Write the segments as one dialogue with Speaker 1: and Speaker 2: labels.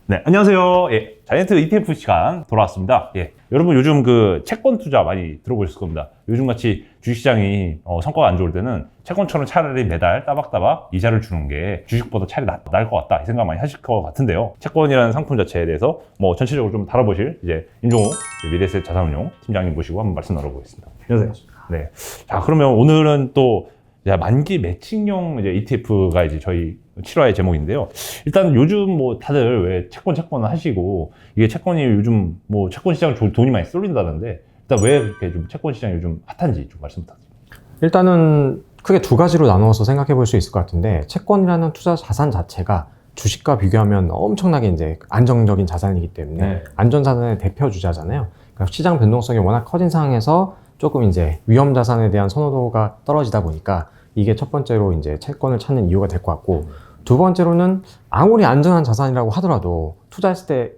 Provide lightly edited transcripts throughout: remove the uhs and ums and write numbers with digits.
Speaker 1: 네, 안녕하세요. 예, 자이언트 ETF 시간 돌아왔습니다. 예, 여러분 요즘 그 채권 투자 많이 들어보셨을 겁니다. 요즘같이 주식시장이 성과가 안 좋을 때는 채권처럼 차라리 매달 따박따박 이자를 주는 게 주식보다 차라리 나을 것 같다 이 생각 많이 하실 것 같은데요. 채권이라는 상품 자체에 대해서 전체적으로 좀 다뤄보실 이제 임종욱 미래에셋 자산운용 팀장님 모시고 한번 말씀 나눠보겠습니다. 안녕하세요. 네. 자, 그러면 오늘은 또 만기 매칭형 이제 ETF가 이제 저희 7화의 제목인데요. 일단 요즘 뭐 다들 왜 채권을 하시고 이게 채권이 요즘 뭐 채권 시장 돈이 많이 쏠린다는데 일단 왜 그렇게 좀 채권 시장이 요즘 핫한지 좀 말씀 부탁드립니다.
Speaker 2: 일단은 크게 두 가지로 나누어서 생각해 볼 수 있을 것 같은데, 채권이라는 투자 자산 자체가 주식과 비교하면 엄청나게 이제 안정적인 자산이기 때문에 안전자산의 대표 주자잖아요. 그러니까 시장 변동성이 워낙 커진 상황에서 조금 이제 위험 자산에 대한 선호도가 떨어지다 보니까 이게 첫 번째로 이제 채권을 찾는 이유가 될 것 같고, 두 번째로는 아무리 안전한 자산이라고 하더라도 투자했을 때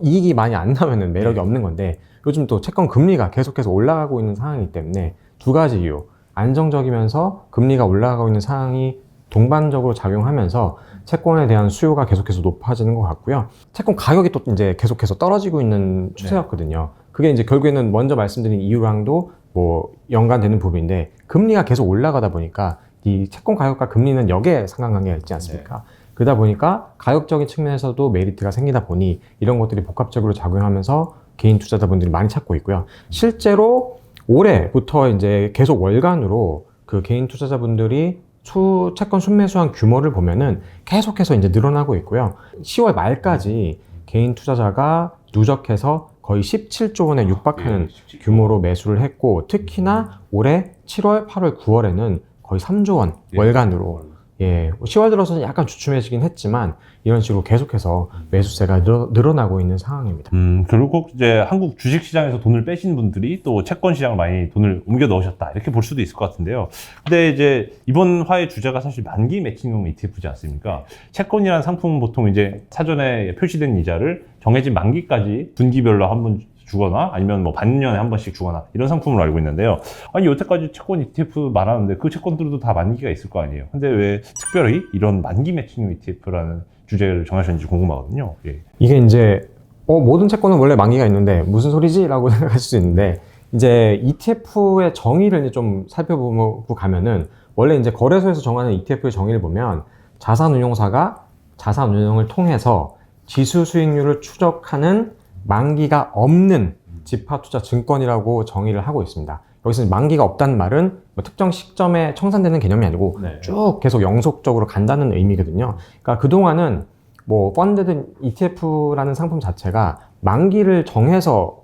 Speaker 2: 이익이 많이 안 나면은 매력이 없는 건데, 요즘 또 채권 금리가 계속해서 올라가고 있는 상황이기 때문에 두 가지 이유, 안정적이면서 금리가 올라가고 있는 상황이 동반적으로 작용하면서 채권에 대한 수요가 계속해서 높아지는 것 같고요. 채권 가격이 또 이제 계속해서 떨어지고 있는 추세였거든요. 그게 이제 결국에는 먼저 말씀드린 이유랑도 뭐 연관되는 부분인데, 금리가 계속 올라가다 보니까 이 채권 가격과 금리는 역의 상관관계가 있지 않습니까? 그러다 보니까 가격적인 측면에서도 메리트가 생기다 보니 이런 것들이 복합적으로 작용하면서 개인 투자자분들이 많이 찾고 있고요. 실제로 올해부터 이제 계속 월간으로 그 개인 투자자분들이 채권 순매수한 규모를 보면은 계속해서 이제 늘어나고 있고요. 10월 말까지 개인 투자자가 누적해서 거의 17조 원에 육박하는 규모로 매수를 했고, 특히나 올해 7월, 8월, 9월에는 거의 3조 원 월간으로, 10월 들어서는 약간 주춤해지긴 했지만 이런 식으로 계속해서 매수세가 늘어나고 있는 상황입니다.
Speaker 1: 결국 이제 한국 주식시장에서 돈을 빼신 분들이 또 채권 시장을 많이 돈을 옮겨 넣으셨다 이렇게 볼 수도 있을 것 같은데요. 근데 이제 이번 화의 주제가 사실 만기 매칭형 ETF지 않습니까? 채권이라는 상품은 보통 이제 사전에 표시된 이자를 정해진 만기까지 분기별로 한번 주거나 아니면 뭐 반년에 한 번씩 주거나 이런 상품으로 알고 있는데요. 아니 여태까지 채권 ETF 많았는데 그 채권들도 다 만기가 있을 거 아니에요. 근데 왜 특별히 이런 만기 매칭형 ETF라는 주제를 정하셨는지 궁금하거든요. 예.
Speaker 2: 이게 이제 모든 채권은 원래 만기가 있는데 무슨 소리지? 라고 생각하실 수 있는데, 이제 ETF의 정의를 이제 좀 살펴보고 가면은, 원래 이제 거래소에서 정하는 ETF의 정의를 보면 자산운용사가 자산운용을 통해서 지수 수익률을 추적하는 만기가 없는 지파투자 증권이라고 정의를 하고 있습니다. 여기서 만기가 없다는 말은 뭐 특정 시점에 청산되는 개념이 아니고 쭉 계속 영속적으로 간다는 의미거든요. 그러니까 그동안은 뭐 펀드든 ETF라는 상품 자체가 만기를 정해서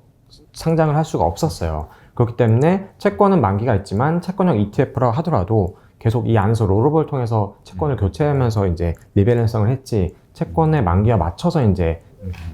Speaker 2: 상장을 할 수가 없었어요. 그렇기 때문에 채권은 만기가 있지만 채권형 ETF라고 하더라도 계속 이 안에서 롤오버를 통해서 채권을 교체하면서 이제 리밸런싱을 했지, 채권의 만기와 맞춰서 이제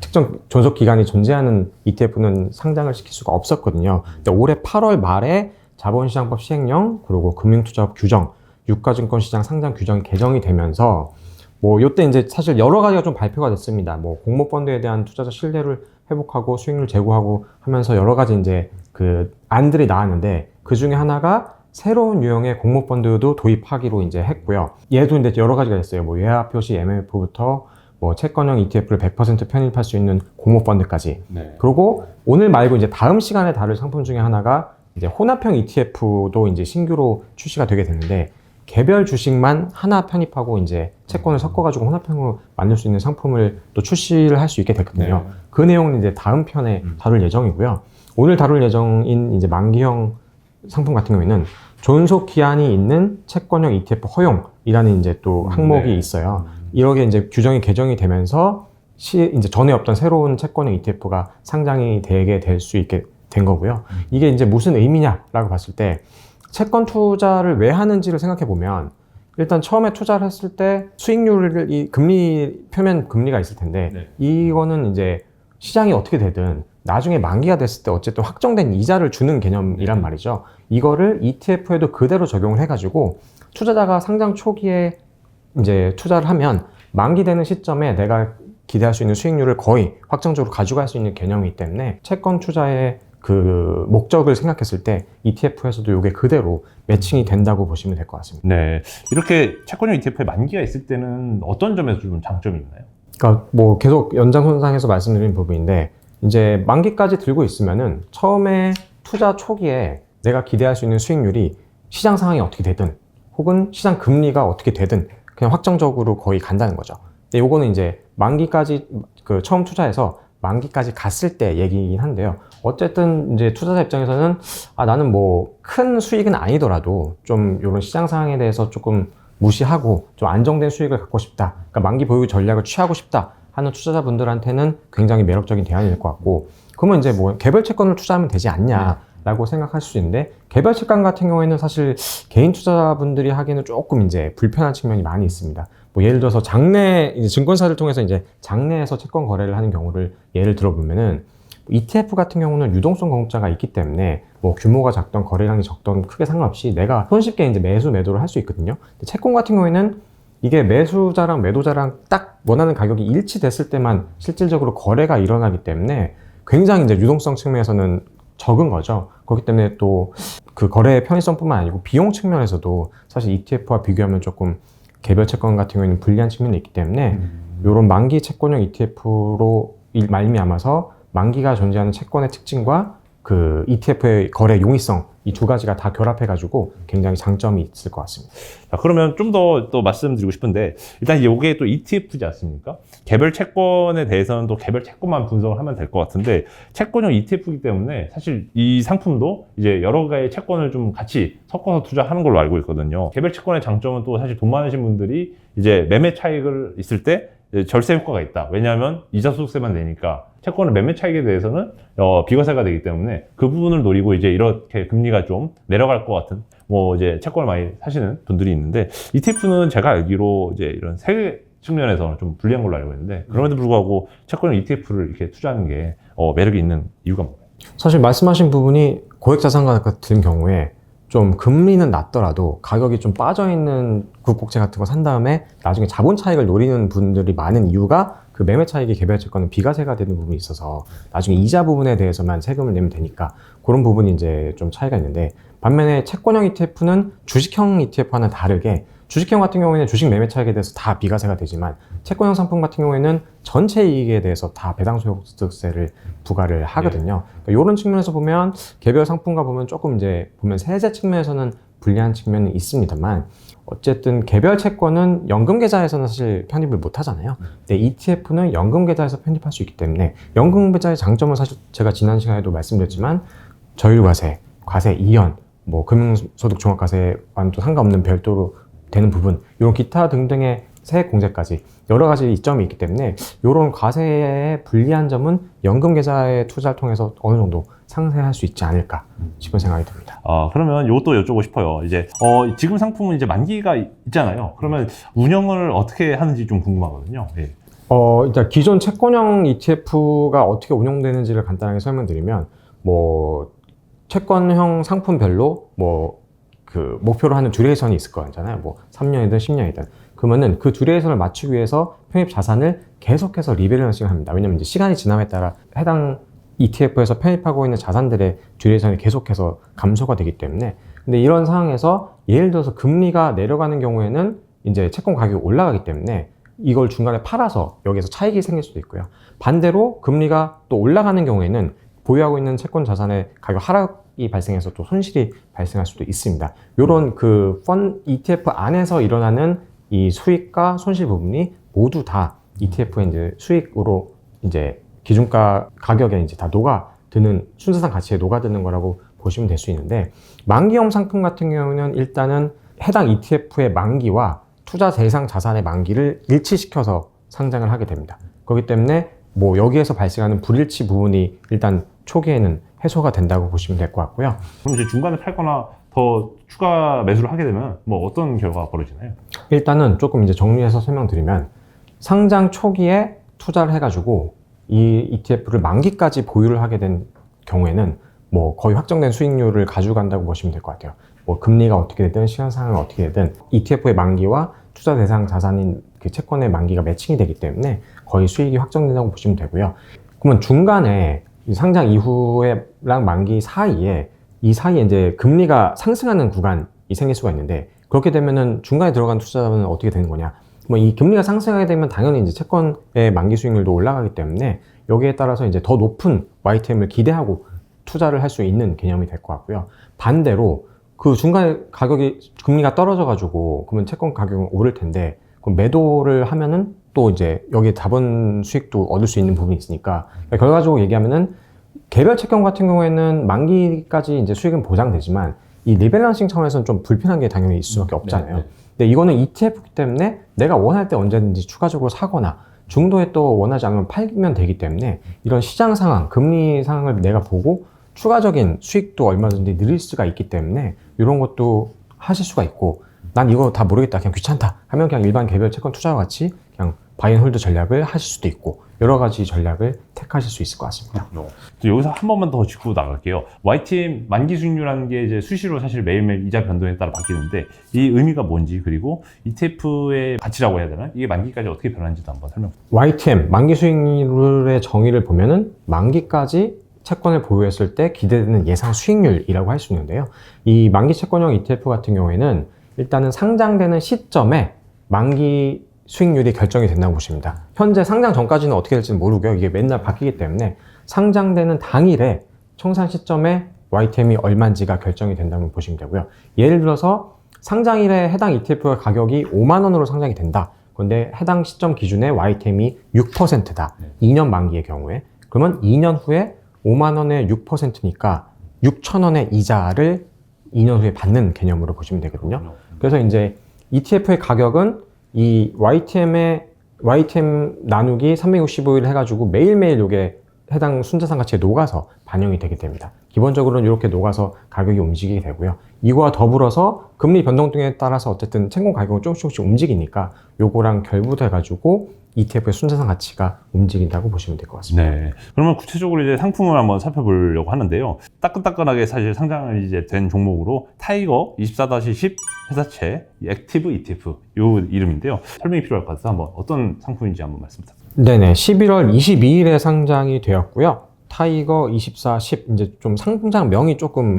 Speaker 2: 특정 존속 기간이 존재하는 ETF는 상장을 시킬 수가 없었거든요. 근데 올해 8월 말에 자본시장법 시행령, 그리고 금융투자법 규정, 유가증권시장 상장 규정이 개정이 되면서 뭐 요때 이제 사실 여러 가지가 좀 발표가 됐습니다. 뭐 공모펀드에 대한 투자자 신뢰를 회복하고 수익률 제고하고 하면서 여러 가지 이제 그 안들이 나왔는데, 그 중에 하나가 새로운 유형의 공모펀드도 도입하기로 이제 했고요. 얘도 이제 여러 가지가 있어요. 뭐 예하 표시 MMF부터 뭐 채권형 ETF를 100% 편입할 수 있는 공모펀드까지. 그리고 오늘 말고 이제 다음 시간에 다룰 상품 중에 하나가 이제 혼합형 ETF도 이제 신규로 출시가 되게 되는데, 개별 주식만 하나 편입하고 이제 채권을 섞어가지고 혼합형으로 만들 수 있는 상품을 또 출시를 할 수 있게 됐거든요. 그 내용은 이제 다음 편에 다룰 예정이고요. 오늘 다룰 예정인 이제 만기형 상품 같은 경우에는 존속 기한이 있는 채권형 ETF 허용이라는 이제 또 항목이 있어요. 이렇게 이제 규정이 개정이 되면서 이제 전에 없던 새로운 채권형 ETF가 상장이 되게 될 수 있게 된 거고요. 이게 이제 무슨 의미냐라고 봤을 때, 채권 투자를 왜 하는지를 생각해 보면, 일단 처음에 투자를 했을 때 수익률을, 이 금리, 표면 금리가 있을 텐데, 이거는 이제 시장이 어떻게 되든 나중에 만기가 됐을 때 어쨌든 확정된 이자를 주는 개념이란 말이죠. 이거를 ETF에도 그대로 적용을 해가지고 투자자가 상장 초기에 이제 투자를 하면 만기되는 시점에 내가 기대할 수 있는 수익률을 거의 확정적으로 가져갈 수 있는 개념이기 때문에, 채권 투자의 그 목적을 생각했을 때 ETF에서도 이게 그대로 매칭이 된다고 보시면 될 것 같습니다.
Speaker 1: 네, 이렇게 채권형 ETF에 만기가 있을 때는 어떤 점에서 좀 장점이 있나요?
Speaker 2: 그러니까 뭐 계속 연장선상에서 말씀드린 부분인데 이제 만기까지 들고 있으면은 처음에 투자 초기에 내가 기대할 수 있는 수익률이 시장 상황이 어떻게 되든 혹은 시장 금리가 어떻게 되든 그냥 확정적으로 거의 간다는 거죠. 근데 요거는 이제 만기까지 그 처음 투자해서 만기까지 갔을 때 얘기긴 한데요. 어쨌든 이제 투자자 입장에서는 나는 뭐 큰 수익은 아니더라도 좀 이런 시장 상황에 대해서 조금 무시하고 좀 안정된 수익을 갖고 싶다. 그러니까 만기 보유 전략을 취하고 싶다 하는 투자자분들한테는 굉장히 매력적인 대안이 될 것 같고, 그러면 이제 뭐 개별 채권을 투자하면 되지 않냐라고 생각할 수 있는데, 개별 채권 같은 경우에는 사실 개인 투자자분들이 하기에는 조금 이제 불편한 측면이 많이 있습니다. 뭐 예를 들어서 장내 이제 증권사를 통해서 이제 장내에서 채권 거래를 하는 경우를 예를 들어보면은 ETF 같은 경우는 유동성 공짜가 있기 때문에 뭐 규모가 작던 거래량이 적던 크게 상관없이 내가 손쉽게 이제 매수 매도를 할 수 있거든요. 근데 채권 같은 경우에는 이게 매수자랑 매도자랑 딱 원하는 가격이 일치됐을 때만 실질적으로 거래가 일어나기 때문에 굉장히 이제 유동성 측면에서는 적은 거죠. 그렇기 때문에 또 그 거래의 편의성뿐만 아니고 비용 측면에서도 사실 ETF와 비교하면 조금 개별 채권 같은 경우에는 불리한 측면이 있기 때문에 이런 만기 채권형 ETF로 말미암아서 만기가 존재하는 채권의 특징과 그 ETF의 거래 용이성 이 두 가지가 다 결합해가지고 굉장히 장점이 있을 것 같습니다.
Speaker 1: 자, 그러면 좀 더 또 말씀드리고 싶은데, 일단 이게 또 ETF지 않습니까? 개별 채권에 대해서는 또 개별 채권만 분석을 하면 될 것 같은데, 채권형 ETF이기 때문에 사실 이 상품도 이제 여러 개의 채권을 좀 같이 섞어서 투자하는 걸로 알고 있거든요. 개별 채권의 장점은 또 사실 돈 많으신 분들이 이제 매매 차익을 있을 때 절세 효과가 있다. 왜냐하면 이자 소득세만 내니까 채권의 매매 차익에 대해서는 비과세가 되기 때문에 그 부분을 노리고 이제 이렇게 금리가 좀 내려갈 것 같은 뭐 이제 채권을 많이 사시는 분들이 있는데, ETF는 제가 알기로 이제 이런 세계 측면에서 좀 불리한 걸로 알고 있는데, 그럼에도 불구하고 채권형 ETF를 이렇게 투자하는 게 매력이 있는 이유가 뭔가요?
Speaker 2: 사실 말씀하신 부분이 고액자산가 같은 경우에 좀 금리는 낮더라도 가격이 좀 빠져있는 국국채 같은 거 산 다음에 나중에 자본 차익을 노리는 분들이 많은 이유가 그 매매 차익이 개별 채권은 비과세가 되는 부분이 있어서 나중에 이자 부분에 대해서만 세금을 내면 되니까 그런 부분이 이제 좀 차이가 있는데, 반면에 채권형 ETF는 주식형 ETF와는 다르게 주식형 같은 경우에는 주식 매매 차익에 대해서 다 비과세가 되지만 채권형 상품 같은 경우에는 전체 이익에 대해서 다 배당소득세를 부과를 하거든요. 그러니까 이런 측면에서 보면 개별 상품과 보면 조금 이제 보면 세제 측면에서는 불리한 측면이 있습니다만, 어쨌든 개별 채권은 연금 계좌에서는 사실 편입을 못 하잖아요. 근데 ETF는 연금 계좌에서 편입할 수 있기 때문에 연금 계좌의 장점은 사실 제가 지난 시간에도 말씀드렸지만 저율과세, 과세 이연, 뭐 금융소득 종합과세와는 또 상관없는 별도로 되는 부분, 이런 기타 등등의 세액 공제까지 여러 가지 이점이 있기 때문에 이런 과세에 불리한 점은 연금 계좌의 투자를 통해서 어느 정도 상쇄할 수 있지 않을까 싶은 생각이 듭니다.
Speaker 1: 그러면 이것도 여쭤보고 싶어요. 이제 지금 상품은 이제 만기가 있잖아요. 그러면 운영을 어떻게 하는지 좀 궁금하거든요. 예.
Speaker 2: 일단 기존 채권형 ETF가 어떻게 운영되는지를 간단하게 설명드리면, 뭐 채권형 상품별로 뭐 그 목표로 하는 듀레이션이 있을 거잖아요. 뭐 3년이든 10년이든. 그러면은 그 듀레이션을 맞추기 위해서 편입 자산을 계속해서 리밸런싱을 합니다. 왜냐면 이제 시간이 지남에 따라 해당 ETF에서 편입하고 있는 자산들의 듀레이션이 계속해서 감소가 되기 때문에, 근데 이런 상황에서 예를 들어서 금리가 내려가는 경우에는 이제 채권 가격이 올라가기 때문에 이걸 중간에 팔아서 여기서 차익이 생길 수도 있고요. 반대로 금리가 또 올라가는 경우에는 보유하고 있는 채권 자산의 가격 하락이 발생해서 또 손실이 발생할 수도 있습니다. 이런 그 ETF 안에서 일어나는 이 수익과 손실 부분이 모두 다 ETF의 이제 수익으로 이제 기준가 가격에 이제 다 녹아드는, 순수상 가치에 녹아드는 거라고 보시면 될 수 있는데, 만기형 상품 같은 경우는 일단은 해당 ETF의 만기와 투자 대상 자산의 만기를 일치시켜서 상장을 하게 됩니다. 그렇기 때문에 뭐 여기에서 발생하는 불일치 부분이 일단 초기에는 해소가 된다고 보시면 될 것 같고요.
Speaker 1: 그럼 이제 중간에 팔거나 더 추가 매수를 하게 되면 뭐 어떤 결과가 벌어지나요?
Speaker 2: 일단은 조금 이제 정리해서 설명드리면, 상장 초기에 투자를 해가지고 이 ETF를 만기까지 보유를 하게 된 경우에는 뭐 거의 확정된 수익률을 가져간다고 보시면 될 것 같아요. 뭐 금리가 어떻게 되든 시간 상황이 어떻게 되든 ETF의 만기와 투자 대상 자산인 그 채권의 만기가 매칭이 되기 때문에 거의 수익이 확정된다고 보시면 되고요. 그러면 중간에 상장 이후에랑 만기 사이에 이 사이에 이제 금리가 상승하는 구간이 생길 수가 있는데, 그렇게 되면은 중간에 들어간 투자자는 어떻게 되는 거냐? 뭐 이 금리가 상승하게 되면 당연히 이제 채권의 만기 수익률도 올라가기 때문에 여기에 따라서 이제 더 높은 YTM을 기대하고 투자를 할 수 있는 개념이 될 것 같고요. 반대로 그 중간에 가격이 금리가 떨어져 가지고 그러면 채권 가격은 오를 텐데 그럼 매도를 하면은 또 이제 여기에 자본 수익도 얻을 수 있는 부분이 있으니까 결과적으로 얘기하면은 개별 채권 같은 경우에는 만기까지 이제 수익은 보장되지만 이 리밸런싱 차원에서는 좀 불편한 게 당연히 있을 수밖에 없잖아요.
Speaker 1: 네.
Speaker 2: 근데 이거는 ETF이기 때문에 내가 원할 때 언제든지 추가적으로 사거나 중도에 또 원하지 않으면 팔면 되기 때문에 이런 시장 상황, 금리 상황을 내가 보고 추가적인 수익도 얼마든지 늘릴 수가 있기 때문에 이런 것도 하실 수가 있고 난 이거 다 모르겠다 그냥 귀찮다 하면 그냥 일반 개별 채권 투자와 같이 그냥 바이앤홀드 전략을 하실 수도 있고 여러 가지 전략을 택하실 수 있을 것 같습니다.
Speaker 1: 여기서 한 번만 더 짚고 나갈게요. YTM 만기 수익률이라는 게 이제 수시로 사실 매일매일 이자 변동에 따라 바뀌는데 이 의미가 뭔지 그리고 ETF의 가치라고 해야 되나? 이게 만기까지 어떻게 변하는지도 한번 설명.
Speaker 2: YTM 만기 수익률의 정의를 보면은 만기까지 채권을 보유했을 때 기대되는 예상 수익률이라고 할 수 있는데요. 이 만기 채권형 ETF 같은 경우에는 일단은 상장되는 시점에 만기 수익률이 결정이 된다고 보십니다. 현재 상장 전까지는 어떻게 될지는 모르고요. 이게 맨날 바뀌기 때문에 상장되는 당일에 청산 시점에 YTM이 얼마인지가 결정이 된다고 보시면 되고요. 예를 들어서 상장일에 해당 ETF의 가격이 5만 원으로 상장이 된다. 그런데 해당 시점 기준에 YTM이 6%다. 2년 만기의 경우에. 그러면 2년 후에 5만 원의 6%니까 6천 원의 이자를 2년 후에 받는 개념으로 보시면 되거든요. 그래서 이제 ETF의 가격은 이 YTM 나누기 365일 해가지고 매일매일 이게 해당 순자산 가치에 녹아서 반영이 되게 됩니다. 기본적으로는 이렇게 녹아서 가격이 움직이게 되고요. 이거와 더불어서 금리 변동 등에 따라서 어쨌든 채권 가격은 조금씩 움직이니까 요거랑 결부돼가지고 ETF의 순자산 가치가 움직인다고 보시면 될 것 같습니다.
Speaker 1: 네. 그러면 구체적으로 이제 상품을 한번 살펴보려고 하는데요. 따끈따끈하게 사실 상장을 이제 된 종목으로 타이거 24-10 회사채 액티브 ETF 요 이름인데요. 설명이 필요할 것 같아서 한번 어떤 상품인지 한번 말씀 부탁드립니다.
Speaker 2: 네네. 11월 22일에 상장이 되었고요. 타이거 24-10 이제 좀 상장 명이 조금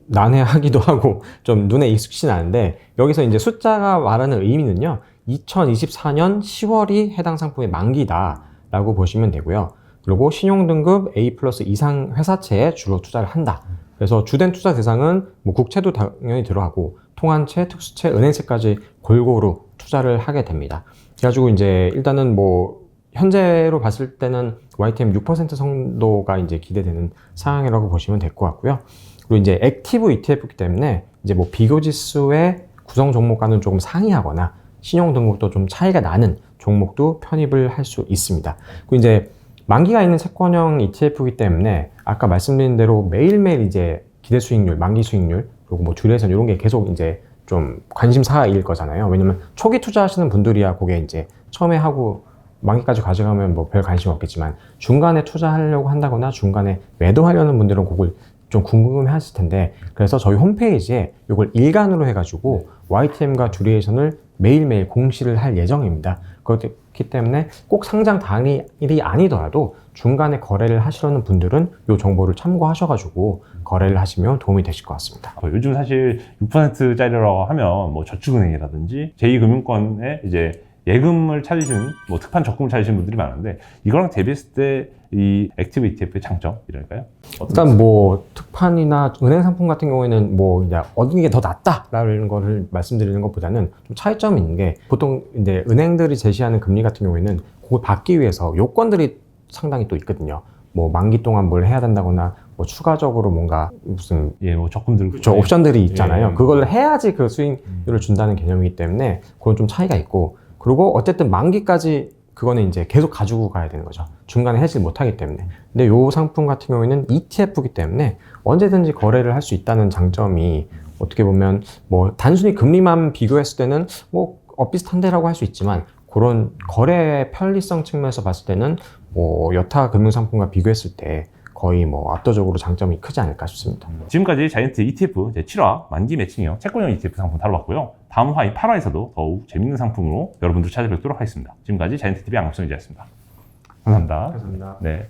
Speaker 2: 난해하기도 하고 좀 눈에 익숙치 않은데 여기서 이제 숫자가 말하는 의미는요. 2024년 10월이 해당 상품의 만기다라고 보시면 되고요. 그리고 신용등급 A+ 이상 회사채에 주로 투자를 한다. 그래서 주된 투자 대상은 뭐 국채도 당연히 들어가고 통한채, 특수채, 은행채까지 골고루 투자를 하게 됩니다. 그래가지고 이제 일단은 뭐 현재로 봤을 때는 YTM 6% 정도가 이제 기대되는 상황이라고 보시면 될 것 같고요. 그리고 이제 액티브 ETF이기 때문에 이제 뭐 비교지수의 구성 종목과는 조금 상이하거나 신용 등급도 좀 차이가 나는 종목도 편입을 할 수 있습니다. 그리고 이제 만기가 있는 채권형 ETF이기 때문에 아까 말씀드린 대로 매일매일 이제 기대 수익률, 만기 수익률 그리고 뭐 주례선 이런 게 계속 이제 좀 관심사일 거잖아요. 왜냐면 초기 투자하시는 분들이야 그게 이제 처음에 하고 만기까지 가져가면 뭐 별 관심 없겠지만 중간에 투자하려고 한다거나 중간에 매도하려는 분들은 그걸 좀 궁금해 하실 텐데 그래서 저희 홈페이지에 이걸 일간으로 해가지고 YTM과 듀레이션을 매일매일 공시를 할 예정입니다. 그렇기 때문에 꼭 상장 당일이 아니더라도 중간에 거래를 하시려는 분들은 이 정보를 참고하셔가지고 거래를 하시면 도움이 되실 것 같습니다.
Speaker 1: 요즘 사실 6%짜리라고 하면 뭐 저축은행이라든지 제2금융권에 이제 예금을 찾으시는 뭐 특판 적금을 찾으시는 분들이 많은데 이거랑 대비했을 때 이 액티브 ETF의 장점이랄까요?
Speaker 2: 일단 뭐 특판이나 은행 상품 같은 경우에는 뭐 이제 어느 게 더 낫다라는 거를 말씀드리는 것보다는 좀 차이점이 있는 게 보통 이제 은행들이 제시하는 금리 같은 경우에는 그걸 받기 위해서 요건들이 상당히 또 있거든요. 뭐 만기 동안 뭘 해야 된다거나 뭐 추가적으로 뭔가 무슨
Speaker 1: 뭐 적금들
Speaker 2: 그렇죠. 옵션들이 있잖아요.
Speaker 1: 예.
Speaker 2: 그걸 해야지 그 수익률을 준다는 개념이기 때문에 그건 좀 차이가 있고 그리고 어쨌든 만기까지 그거는 이제 계속 가지고 가야 되는 거죠. 중간에 해지를 못하기 때문에. 근데 요 상품 같은 경우에는 ETF이기 때문에 언제든지 거래를 할 수 있다는 장점이 어떻게 보면 뭐 단순히 금리만 비교했을 때는 뭐 비슷한데라고 할 수 있지만 그런 거래 편리성 측면에서 봤을 때는 뭐 여타 금융상품과 비교했을 때 거의 뭐 압도적으로 장점이 크지 않을까 싶습니다.
Speaker 1: 지금까지 자이언트 ETF 7화 만기 매칭형 채권형 ETF 상품 다뤄봤고요. 다음 화인 8화에서도 더욱 재밌는 상품으로 여러분들 찾아뵙도록 하겠습니다. 지금까지 자이언트TV 안국성이었습니다. 감사합니다.
Speaker 2: 감사합니다.
Speaker 1: 네.